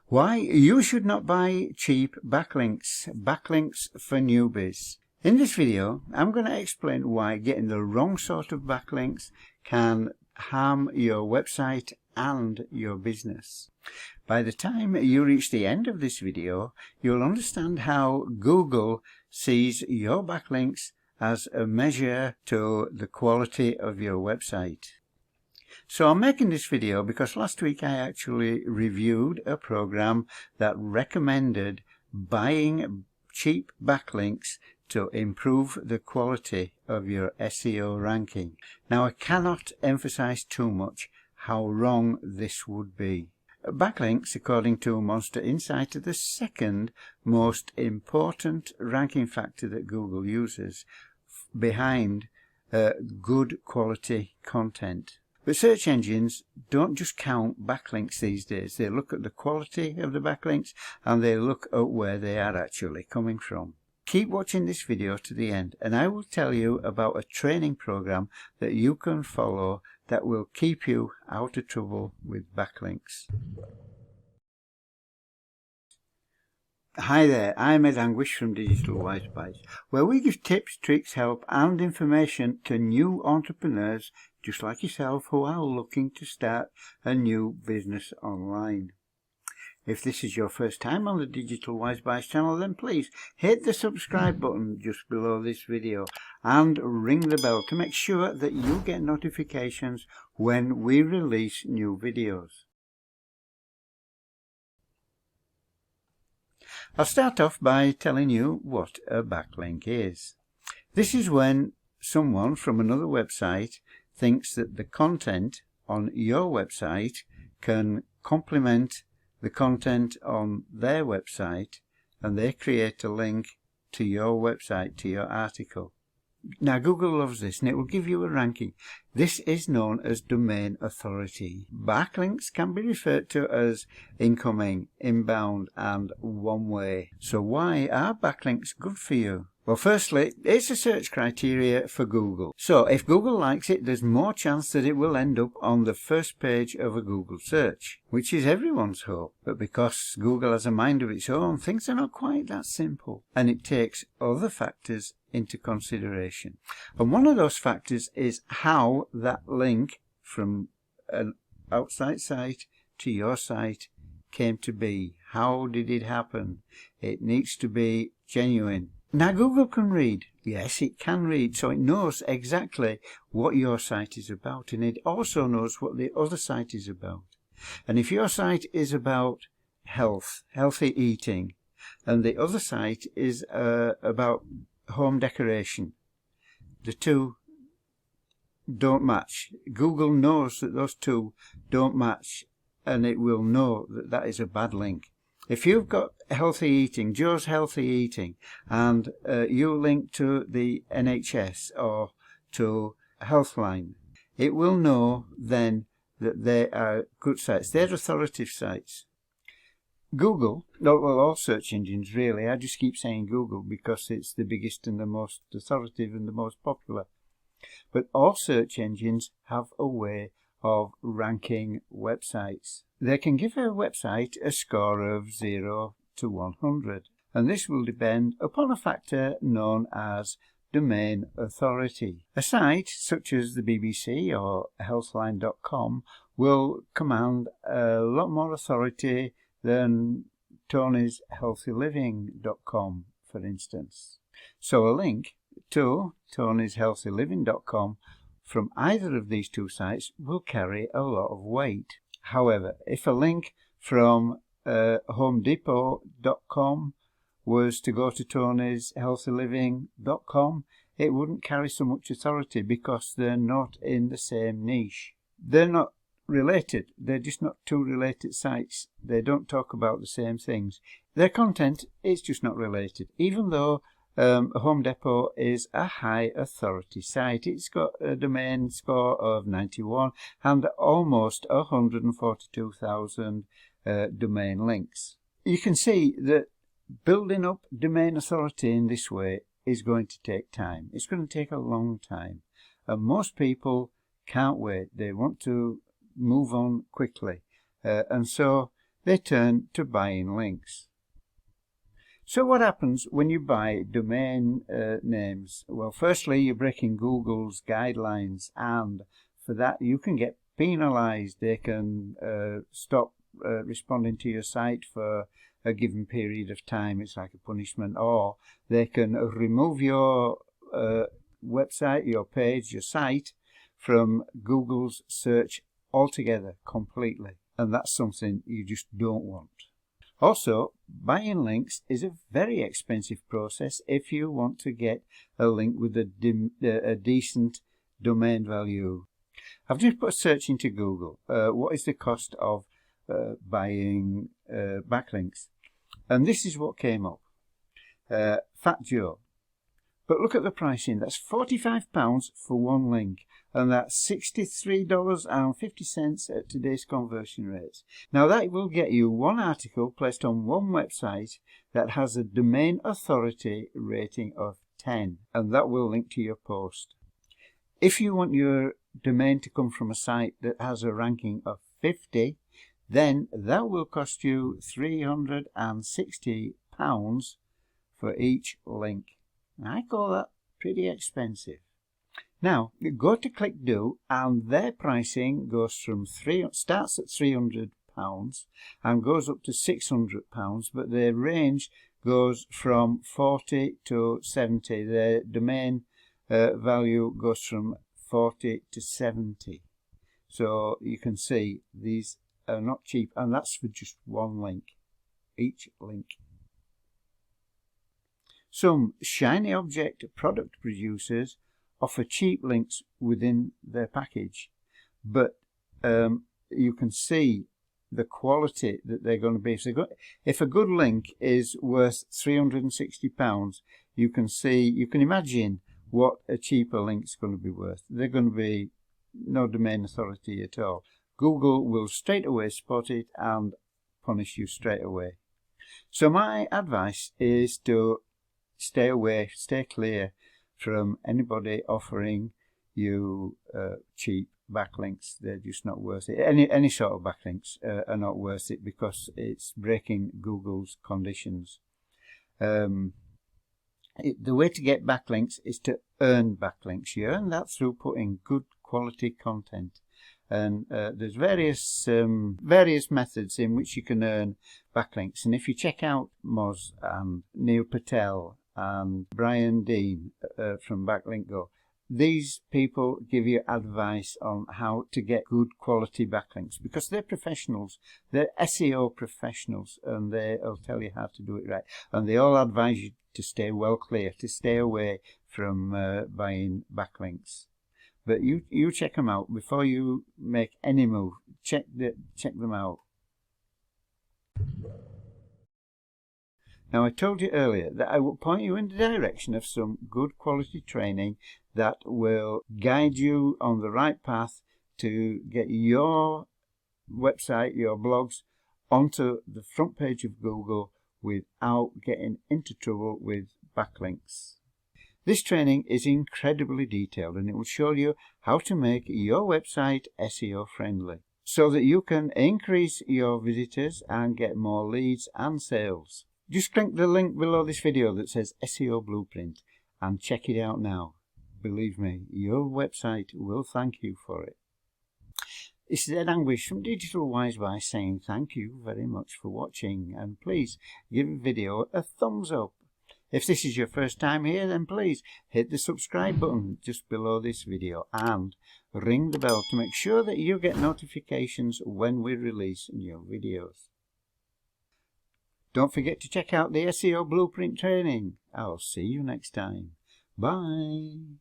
Why you should not buy cheap backlinks. Backlinks for newbies. In this video, I'm going to explain why getting the wrong sort of backlinks can harm your website and your business. By the time you reach the end of this video, you'll understand how Google sees your backlinks as a measure to the quality of your website. So I'm making this video because last week I actually reviewed a program that recommended buying cheap backlinks to improve the quality of your SEO ranking. Now I cannot emphasize too much how wrong this would be. Backlinks, according to Monster Insight, are the second most important ranking factor that Google uses behind good quality content. But search engines don't just count backlinks these days. They look at the quality of the backlinks and they look at where they are actually coming from. Keep watching this video to the end and I will tell you about a training program that you can follow that will keep you out of trouble with backlinks. Hi there, I'm Ed Anguish from Digital Wise Bytes, where we give tips, tricks, help and information to new entrepreneurs just like yourself who are looking to start a new business online. If this is your first time on the Digital Wise Bytes channel, then please hit the subscribe button just below this video and ring the bell to make sure that you get notifications when we release new videos. I'll start off by telling you what a backlink is. This is when someone from another website thinks that the content on your website can complement the content on their website and they create a link to your website, to your article. Now Google loves this and it will give you a ranking. This is known as domain authority. Backlinks can be referred to as incoming, inbound and one-way. So why are backlinks good for you? Well, firstly, it's a search criteria for Google. So if Google likes it, there's more chance that it will end up on the first page of a Google search, which is everyone's hope. But because Google has a mind of its own, things are not quite that simple. And it takes other factors into consideration. And one of those factors is how that link from an outside site to your site came to be. How did it happen? It needs to be genuine. Now Google can read. Yes, it can read, so it knows exactly what your site is about, and it also knows what the other site is about. And if your site is about health, healthy eating, and the other site is about home decoration, the two don't match. Google knows that those two don't match, and it will know that that is a bad link. If you've got healthy eating, Joe's Healthy Eating, and you link to the NHS or to Healthline, it will know then that they are good sites. They're authoritative sites. Google, well, all search engines really, I just keep saying Google because it's the biggest and the most authoritative and the most popular. But all search engines have a way of ranking websites. They can give a website a score of 0 to 100, and this will depend upon a factor known as domain authority. A site such as the BBC or healthline.com will command a lot more authority than Tony's healthyliving.com, for instance. So a link to Tony's healthyliving.com from either of these two sites will carry a lot of weight. However, if a link from homedepot.com was to go to Tony's healthyliving.com, it wouldn't carry so much authority because they're not in the same niche. They're not related. They're just not two related sites. They don't talk about the same things. Their content is just not related, even though Home Depot is a high authority site. It's got a domain score of 91 and almost 142,000 domain links. You can see that building up domain authority in this way is going to take time. It's going to take a long time. And most people can't wait. They want to move on quickly. And so they turn to buying links. So what happens when you buy domain names? Well, firstly, you're breaking Google's guidelines, and for that you can get penalized. They can stop responding to your site for a given period of time. It's like a punishment. Or they can remove your website, your page, your site from Google's search altogether, completely. And that's something you just don't want. Also, buying links is a very expensive process if you want to get a link with a decent domain value. I've just put a search into Google. What is the cost of buying backlinks? And this is what came up. Fat Joe. But look at the pricing. That's £45 for one link, and that's $63.50 at today's conversion rates. Now that will get you one article placed on one website that has a domain authority rating of 10, and that will link to your post. If you want your domain to come from a site that has a ranking of 50, then that will cost you £360 for each link. I call that pretty expensive. Now, go to ClickDo, and their pricing goes from starts at £300 and goes up to £600, but their range goes from 40 to 70. Their domain value goes from 40 to 70. So you can see these are not cheap, and that's for just one link, each link. Some shiny object product producers offer cheap links within their package, but you can see the quality that they're going to be. So if a good link is worth £360, you can imagine what a cheaper link is going to be worth. They're going to be no domain authority at all. Google will straight away spot it and punish you straight away. So my advice is to stay clear from anybody offering you cheap backlinks. They're just not worth it. Any sort of backlinks are not worth it because it's breaking Google's conditions. The way to get backlinks is to earn backlinks. You earn that through putting good quality content. And there's various methods in which you can earn backlinks. And if you check out Moz and Neil Patel and Brian Dean from Backlinko, these people give you advice on how to get good quality backlinks because they're professionals. They're SEO professionals, and they'll tell you how to do it right. And they all advise you to stay well clear, to stay away from buying backlinks. But you check them out before you make any move. Check them out. Now, I told you earlier that I will point you in the direction of some good quality training that will guide you on the right path to get your website, your blogs, onto the front page of Google without getting into trouble with backlinks. This training is incredibly detailed, and it will show you how to make your website SEO friendly so that you can increase your visitors and get more leads and sales. Just click the link below this video that says SEO Blueprint and check it out now. Believe me, your website will thank you for it. This is Ed Anguish from Digital Wise By saying thank you very much for watching, and please give the video a thumbs up. If this is your first time here, then please hit the subscribe button just below this video and ring the bell to make sure that you get notifications when we release new videos. Don't forget to check out the SEO Blueprint training. I'll see you next time. Bye.